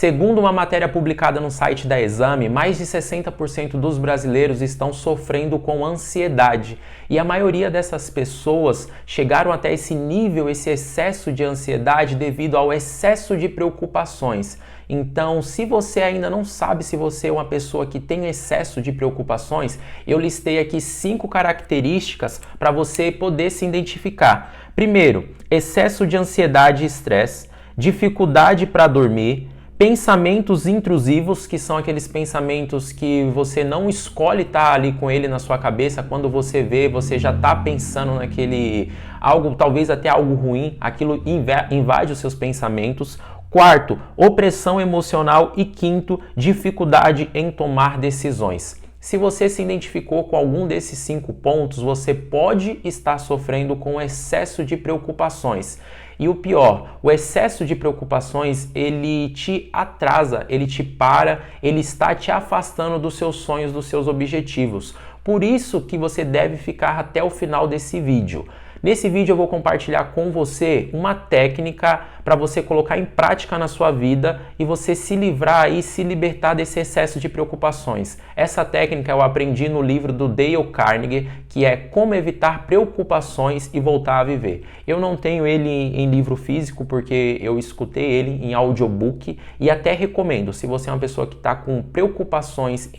Segundo uma matéria publicada no site da Exame, mais de 60% dos brasileiros estão sofrendo com ansiedade. E a maioria dessas pessoas chegaram até esse nível, esse excesso de ansiedade devido ao excesso de preocupações. Então, se você ainda não sabe se você é uma pessoa que tem excesso de preocupações, eu listei aqui 5 características para você poder se identificar. Primeiro, excesso de ansiedade e estresse, dificuldade para dormir, pensamentos intrusivos, que são aqueles pensamentos que você não escolhe estar ali com ele na sua cabeça, quando você vê, você já está pensando naquele algo, talvez até algo ruim, aquilo invade os seus pensamentos. Quarto, opressão emocional e quinto, dificuldade em tomar decisões. Se você se identificou com algum desses 5 pontos, você pode estar sofrendo com excesso de preocupações. E o pior, o excesso de preocupações, ele te atrasa, ele te para, ele está te afastando dos seus sonhos, dos seus objetivos. Por isso que você deve ficar até o final desse vídeo. Nesse vídeo eu vou compartilhar com você uma técnica para você colocar em prática na sua vida e você se livrar e se libertar desse excesso de preocupações. Essa técnica eu aprendi no livro do Dale Carnegie, que é Como Evitar Preocupações e Voltar a Viver. Eu não tenho ele em livro físico porque eu escutei ele em audiobook e até recomendo, se você é uma pessoa que está com preocupações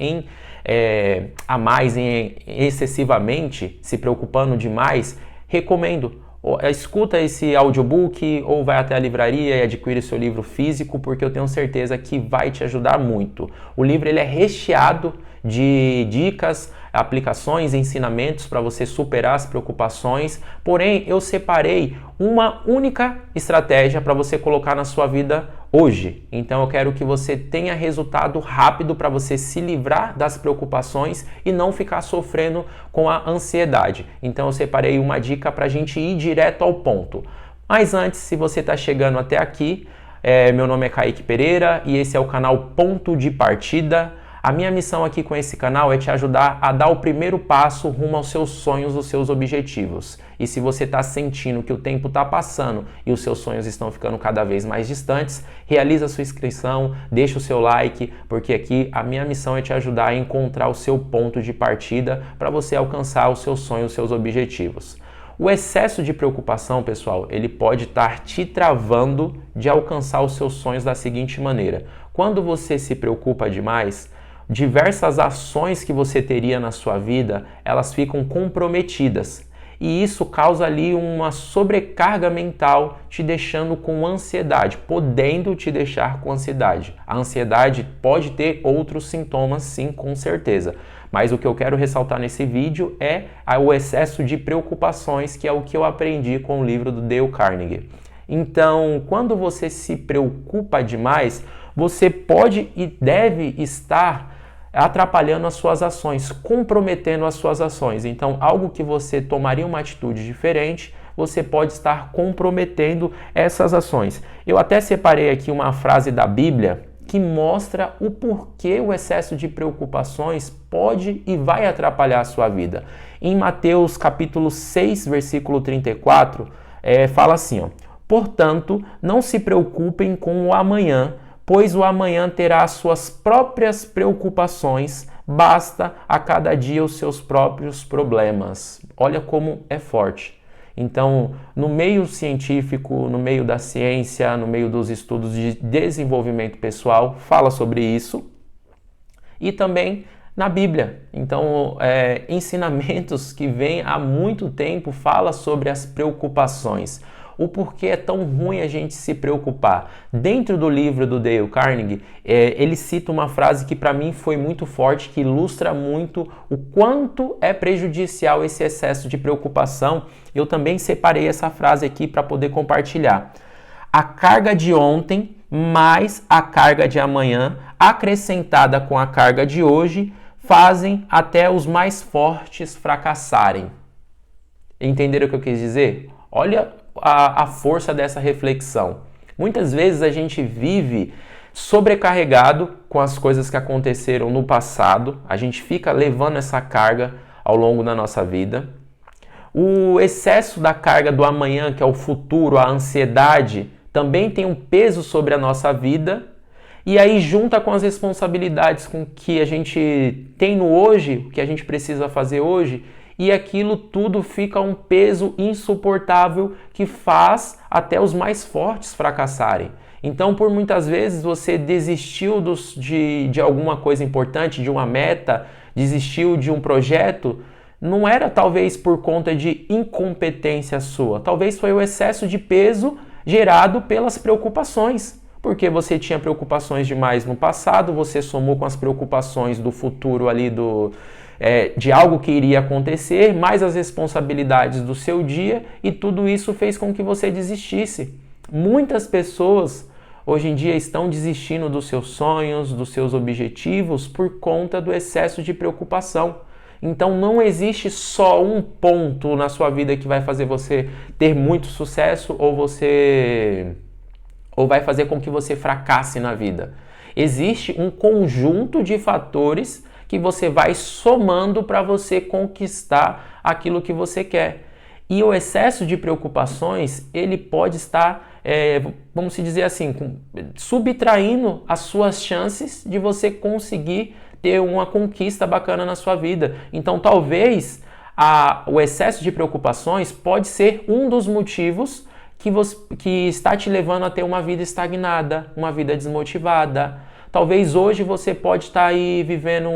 excessivamente, se preocupando demais, recomendo. Escuta esse audiobook ou vai até a livraria e adquire seu livro físico, porque eu tenho certeza que vai te ajudar muito. O livro ele é recheado de dicas, aplicações, ensinamentos para você superar as preocupações, porém eu separei uma única estratégia para você colocar na sua vida hoje. Então eu quero que você tenha resultado rápido para você se livrar das preocupações e não ficar sofrendo com a ansiedade. Então eu separei uma dica para a gente ir direto ao ponto. Mas antes, se você está chegando até aqui, meu nome é Kaique Pereira e esse é o canal Ponto de Partida. A minha missão aqui com esse canal é te ajudar a dar o primeiro passo rumo aos seus sonhos, aos seus objetivos. E se você está sentindo que o tempo está passando e os seus sonhos estão ficando cada vez mais distantes, realiza a sua inscrição, deixa o seu like, porque aqui a minha missão é te ajudar a encontrar o seu ponto de partida para você alcançar os seus sonhos, os seus objetivos. O excesso de preocupação, pessoal, ele pode estar te travando de alcançar os seus sonhos da seguinte maneira. Quando você se preocupa demais, diversas ações que você teria na sua vida, elas ficam comprometidas. E isso causa ali uma sobrecarga mental, te deixando com ansiedade, podendo te deixar com ansiedade. A ansiedade pode ter outros sintomas, sim, com certeza. Mas o que eu quero ressaltar nesse vídeo é o excesso de preocupações, que é o que eu aprendi com o livro do Dale Carnegie. Então, quando você se preocupa demais, você pode e deve estar atrapalhando as suas ações, comprometendo as suas ações. Então, algo que você tomaria uma atitude diferente, você pode estar comprometendo essas ações. Eu até separei aqui uma frase da Bíblia que mostra o porquê o excesso de preocupações pode e vai atrapalhar a sua vida. Em Mateus capítulo 6, versículo 34, fala assim, ó: portanto, não se preocupem com o amanhã, pois o amanhã terá as suas próprias preocupações, basta a cada dia os seus próprios problemas. Olha como é forte. Então, no meio científico, no meio da ciência, no meio dos estudos de desenvolvimento pessoal, fala sobre isso. E também na Bíblia. Então, ensinamentos que vêm há muito tempo fala sobre as preocupações. O porquê é tão ruim a gente se preocupar. Dentro do livro do Dale Carnegie, ele cita uma frase que para mim foi muito forte, que ilustra muito o quanto é prejudicial esse excesso de preocupação. Eu também separei essa frase aqui para poder compartilhar. A carga de ontem mais a carga de amanhã, acrescentada com a carga de hoje, fazem até os mais fortes fracassarem. Entenderam o que eu quis dizer? Olha a força dessa reflexão. Muitas vezes a gente vive sobrecarregado com as coisas que aconteceram no passado, a gente fica levando essa carga ao longo da nossa vida. O excesso da carga do amanhã, que é o futuro, a ansiedade, também tem um peso sobre a nossa vida. E aí junta com as responsabilidades com que a gente tem no hoje, o que a gente precisa fazer hoje, e aquilo tudo fica um peso insuportável que faz até os mais fortes fracassarem. Então, por muitas vezes, você desistiu de alguma coisa importante, de uma meta, desistiu de um projeto, não era talvez por conta de incompetência sua, talvez foi o excesso de peso gerado pelas preocupações. Porque você tinha preocupações demais no passado, você somou com as preocupações do futuro ali de algo que iria acontecer, mais as responsabilidades do seu dia, e tudo isso fez com que você desistisse. Muitas pessoas hoje em dia estão desistindo dos seus sonhos, dos seus objetivos por conta do excesso de preocupação. Então não existe só um ponto na sua vida que vai fazer você ter muito sucesso ou vai fazer com que você fracasse na vida. Existe um conjunto de fatores que você vai somando para você conquistar aquilo que você quer. E o excesso de preocupações, ele pode estar, vamos se dizer assim, subtraindo as suas chances de você conseguir ter uma conquista bacana na sua vida. Então, talvez o excesso de preocupações pode ser um dos motivos que está te levando a ter uma vida estagnada, uma vida desmotivada. Talvez hoje você pode estar aí vivendo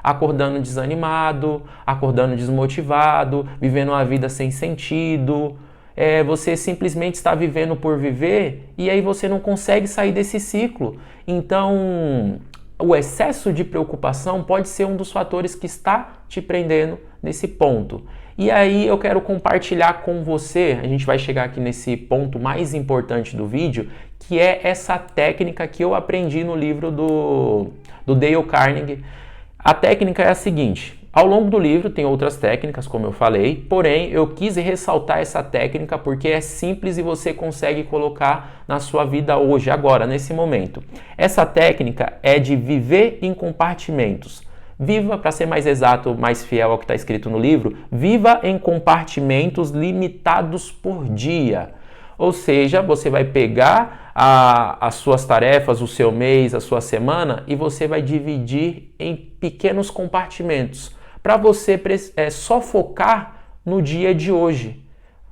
acordando desanimado, acordando desmotivado, vivendo uma vida sem sentido. Você simplesmente está vivendo por viver e aí você não consegue sair desse ciclo. Então, o excesso de preocupação pode ser um dos fatores que está te prendendo nesse ponto. E aí eu quero compartilhar com você, a gente vai chegar aqui nesse ponto mais importante do vídeo, que é essa técnica que eu aprendi no livro do Dale Carnegie. A técnica é a seguinte: ao longo do livro tem outras técnicas, como eu falei, porém eu quis ressaltar essa técnica porque é simples e você consegue colocar na sua vida hoje, agora, nesse momento. Essa técnica é de viver em compartimentos. Viva, para ser mais exato, mais fiel ao que está escrito no livro, viva em compartimentos limitados por dia. Ou seja, você vai pegar as suas tarefas, o seu mês, a sua semana e você vai dividir em pequenos compartimentos para você só focar no dia de hoje.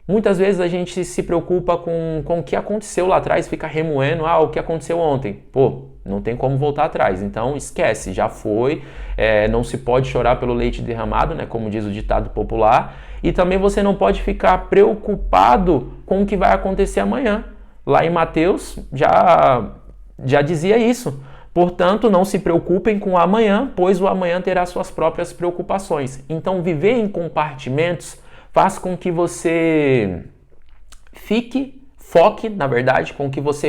Muitas vezes a gente se preocupa com o que aconteceu lá atrás, fica remoendo, o que aconteceu ontem. Pô, não tem como voltar atrás, então esquece, já foi, não se pode chorar pelo leite derramado, né, como diz o ditado popular, e também você não pode ficar preocupado com o que vai acontecer amanhã. Lá em Mateus já dizia isso. Portanto, não se preocupem com o amanhã, pois o amanhã terá suas próprias preocupações. Então, viver em compartimentos faz com que você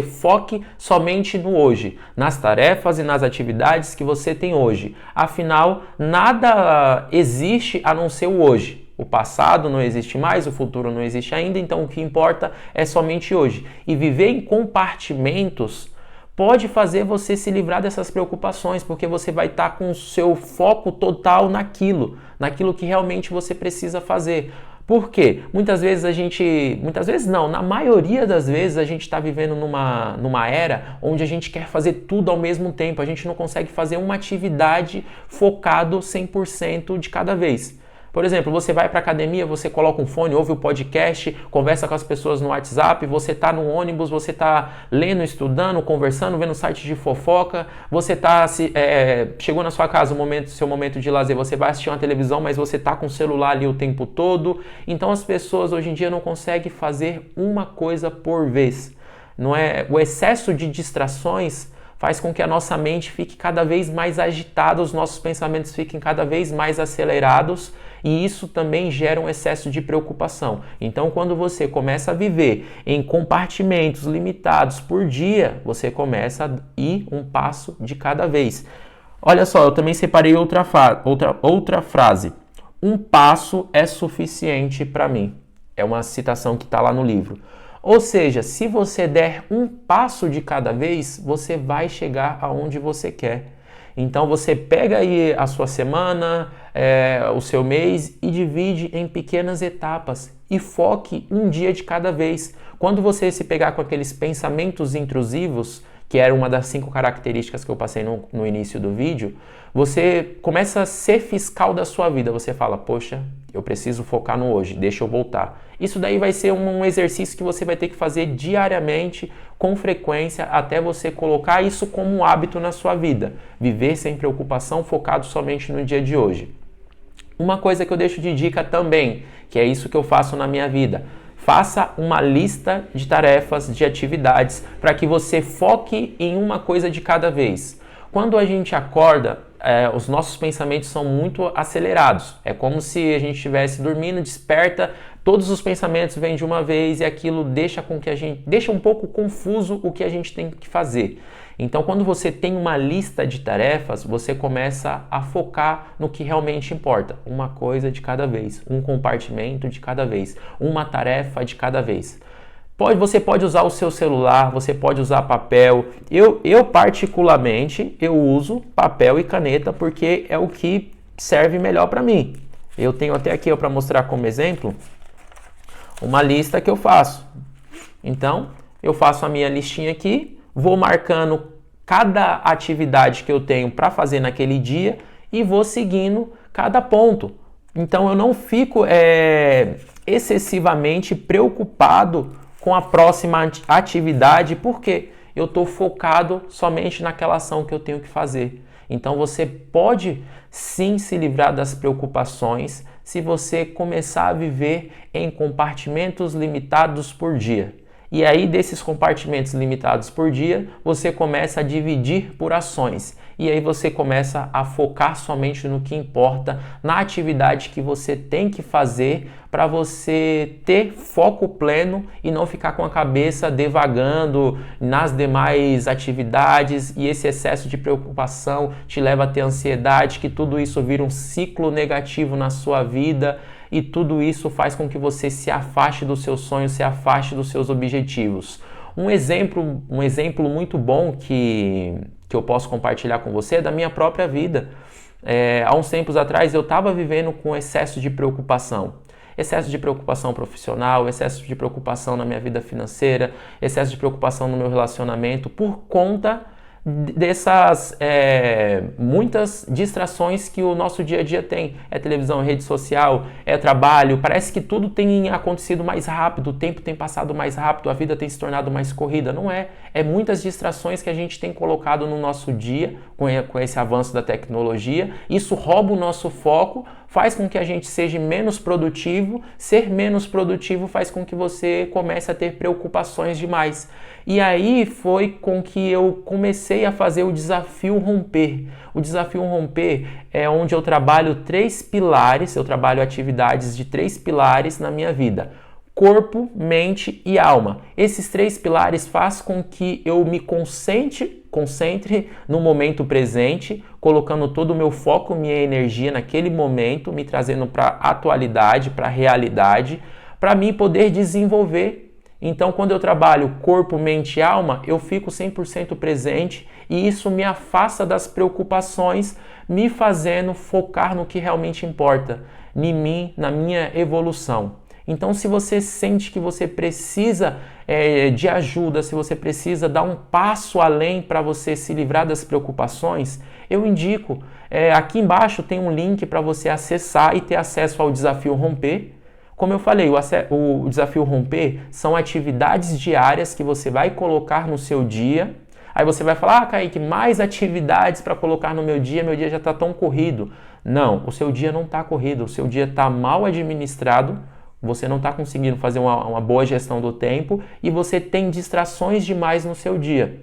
foque somente no hoje, nas tarefas e nas atividades que você tem hoje. Afinal, nada existe a não ser o hoje. O passado não existe mais, o futuro não existe ainda, então o que importa é somente hoje. E viver em compartimentos pode fazer você se livrar dessas preocupações, porque você vai estar com o seu foco total naquilo que realmente você precisa fazer. Por quê? Na maioria das vezes a gente está vivendo numa era onde a gente quer fazer tudo ao mesmo tempo, a gente não consegue fazer uma atividade focado 100% de cada vez. Por exemplo, você vai para a academia, você coloca um fone, ouve o podcast, conversa com as pessoas no WhatsApp, você está no ônibus, você está lendo, estudando, conversando, vendo site de fofoca, você chegou na sua casa, seu momento de lazer, você vai assistir uma televisão, mas você está com o celular ali o tempo todo. Então as pessoas hoje em dia não conseguem fazer uma coisa por vez. Não é? O excesso de distrações faz com que a nossa mente fique cada vez mais agitada, os nossos pensamentos fiquem cada vez mais acelerados e isso também gera um excesso de preocupação. Então, quando você começa a viver em compartimentos limitados por dia, você começa a ir um passo de cada vez. Olha só, eu também separei outra frase. Um passo é suficiente para mim. É uma citação que está lá no livro. Ou seja, se você der um passo de cada vez, você vai chegar aonde você quer. Então você pega aí a sua semana, o seu mês e divide em pequenas etapas e foque um dia de cada vez. Quando você se pegar com aqueles pensamentos intrusivos que era uma das 5 características que eu passei no início do vídeo, você começa a ser fiscal da sua vida. Você fala, poxa, eu preciso focar no hoje, deixa eu voltar. Isso daí vai ser um exercício que você vai ter que fazer diariamente, com frequência, até você colocar isso como um hábito na sua vida. Viver sem preocupação, focado somente no dia de hoje. Uma coisa que eu deixo de dica também, que é isso que eu faço na minha vida. Faça uma lista de tarefas, de atividades, para que você foque em uma coisa de cada vez. Quando a gente acorda, os nossos pensamentos são muito acelerados. É como se a gente estivesse dormindo, desperta, todos os pensamentos vêm de uma vez e aquilo deixa um pouco confuso o que a gente tem que fazer. Então, quando você tem uma lista de tarefas, você começa a focar no que realmente importa. Uma coisa de cada vez, um compartimento de cada vez, uma tarefa de cada vez. Você pode usar o seu celular, você pode usar papel. Eu particularmente, eu uso papel e caneta porque é o que serve melhor para mim. Eu tenho até aqui para mostrar como exemplo uma lista que eu faço. Então, eu faço a minha listinha aqui, vou marcando cada atividade que eu tenho para fazer naquele dia e vou seguindo cada ponto. Então, eu não fico excessivamente preocupado com a próxima atividade, porque eu estou focado somente naquela ação que eu tenho que fazer. Então você pode sim se livrar das preocupações se você começar a viver em compartimentos limitados por dia. E aí desses compartimentos limitados por dia, você começa a dividir por ações. E aí você começa a focar somente no que importa, na atividade que você tem que fazer para você ter foco pleno e não ficar com a cabeça devagando nas demais atividades, e esse excesso de preocupação te leva a ter ansiedade, que tudo isso vira um ciclo negativo na sua vida. E tudo isso faz com que você se afaste dos seus sonhos, se afaste dos seus objetivos. Um exemplo muito bom que eu posso compartilhar com você é da minha própria vida. Há uns tempos atrás eu estava vivendo com excesso de preocupação. Excesso de preocupação profissional, excesso de preocupação na minha vida financeira, excesso de preocupação no meu relacionamento, por conta dessas muitas distrações que o nosso dia a dia tem. É televisão, rede social, é trabalho, parece que tudo tem acontecido mais rápido, o tempo tem passado mais rápido, a vida tem se tornado mais corrida. Não é, é muitas distrações que a gente tem colocado no nosso dia com esse avanço da tecnologia. Isso rouba o nosso foco, faz com que a gente seja menos produtivo. Ser menos produtivo faz com que você comece a ter preocupações demais. E aí foi com que eu comecei a fazer o Desafio Romper. O Desafio Romper é onde eu trabalho 3 pilares, eu trabalho atividades de 3 pilares na minha vida. Corpo, mente e alma. Esses 3 pilares fazem com que eu me concentre no momento presente, colocando todo o meu foco, minha energia naquele momento, me trazendo para a atualidade, para a realidade, para mim poder desenvolver. Então, quando eu trabalho corpo, mente e alma, eu fico 100% presente e isso me afasta das preocupações, me fazendo focar no que realmente importa, em mim, na minha evolução. Então, se você sente que você precisa de ajuda, se você precisa dar um passo além para você se livrar das preocupações, eu indico, aqui embaixo tem um link para você acessar e ter acesso ao Desafio Romper. Como eu falei, o Desafio Romper são atividades diárias que você vai colocar no seu dia. Aí você vai falar, Kaique, mais atividades para colocar no meu dia já está tão corrido. Não, o seu dia não está corrido, o seu dia está mal administrado, você não está conseguindo fazer uma boa gestão do tempo e você tem distrações demais no seu dia.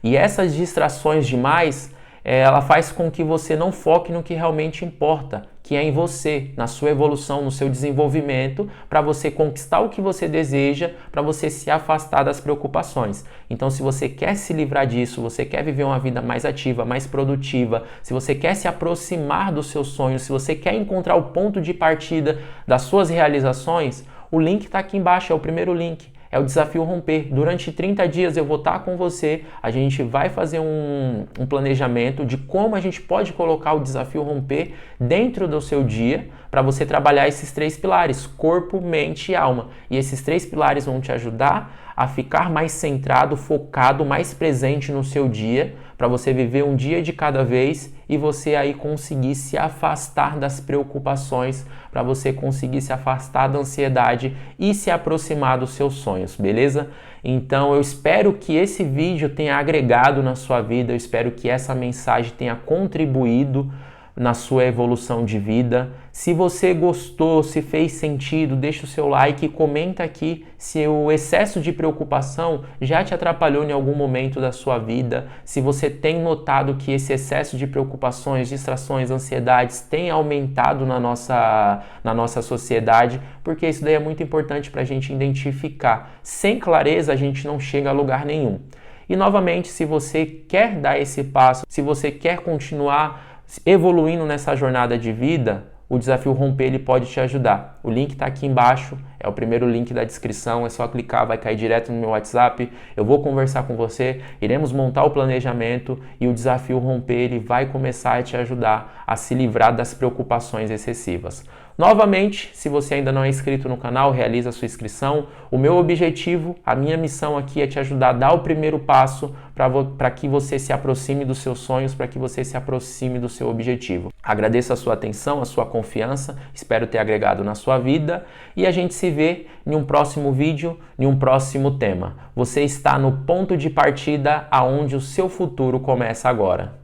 E essas distrações demais, ela faz com que você não foque no que realmente importa, que é em você, na sua evolução, no seu desenvolvimento, para você conquistar o que você deseja, para você se afastar das preocupações. Então, se você quer se livrar disso, você quer viver uma vida mais ativa, mais produtiva, se você quer se aproximar dos seus sonhos, se você quer encontrar o ponto de partida das suas realizações, o link está aqui embaixo, é o primeiro link. É o Desafio Romper. Durante 30 dias eu vou estar com você, a gente vai fazer um planejamento de como a gente pode colocar o Desafio Romper dentro do seu dia para você trabalhar esses 3 pilares, corpo, mente e alma. E esses 3 pilares vão te ajudar a ficar mais centrado, focado, mais presente no seu dia, para você viver um dia de cada vez e você aí conseguir se afastar das preocupações, para você conseguir se afastar da ansiedade e se aproximar dos seus sonhos, beleza? Então eu espero que esse vídeo tenha agregado na sua vida, eu espero que essa mensagem tenha contribuído na sua evolução de vida. Se você gostou, se fez sentido, deixa o seu like e comenta aqui se o excesso de preocupação já te atrapalhou em algum momento da sua vida, se você tem notado que esse excesso de preocupações, distrações, ansiedades tem aumentado na nossa sociedade, porque isso daí é muito importante para a gente identificar. Sem clareza a gente não chega a lugar nenhum. E novamente, se você quer dar esse passo, se você quer continuar evoluindo nessa jornada de vida, o Desafio Romper ele pode te ajudar. O link está aqui embaixo, é o primeiro link da descrição, é só clicar, vai cair direto no meu WhatsApp, eu vou conversar com você, iremos montar o planejamento e o Desafio Romper ele vai começar a te ajudar a se livrar das preocupações excessivas. Novamente, se você ainda não é inscrito no canal, realiza a sua inscrição. O meu objetivo, a minha missão aqui é te ajudar a dar o primeiro passo para que você se aproxime dos seus sonhos, para que você se aproxime do seu objetivo. Agradeço a sua atenção, a sua confiança, espero ter agregado na sua vida e a gente se vê em um próximo vídeo, em um próximo tema. Você está no ponto de partida aonde o seu futuro começa agora.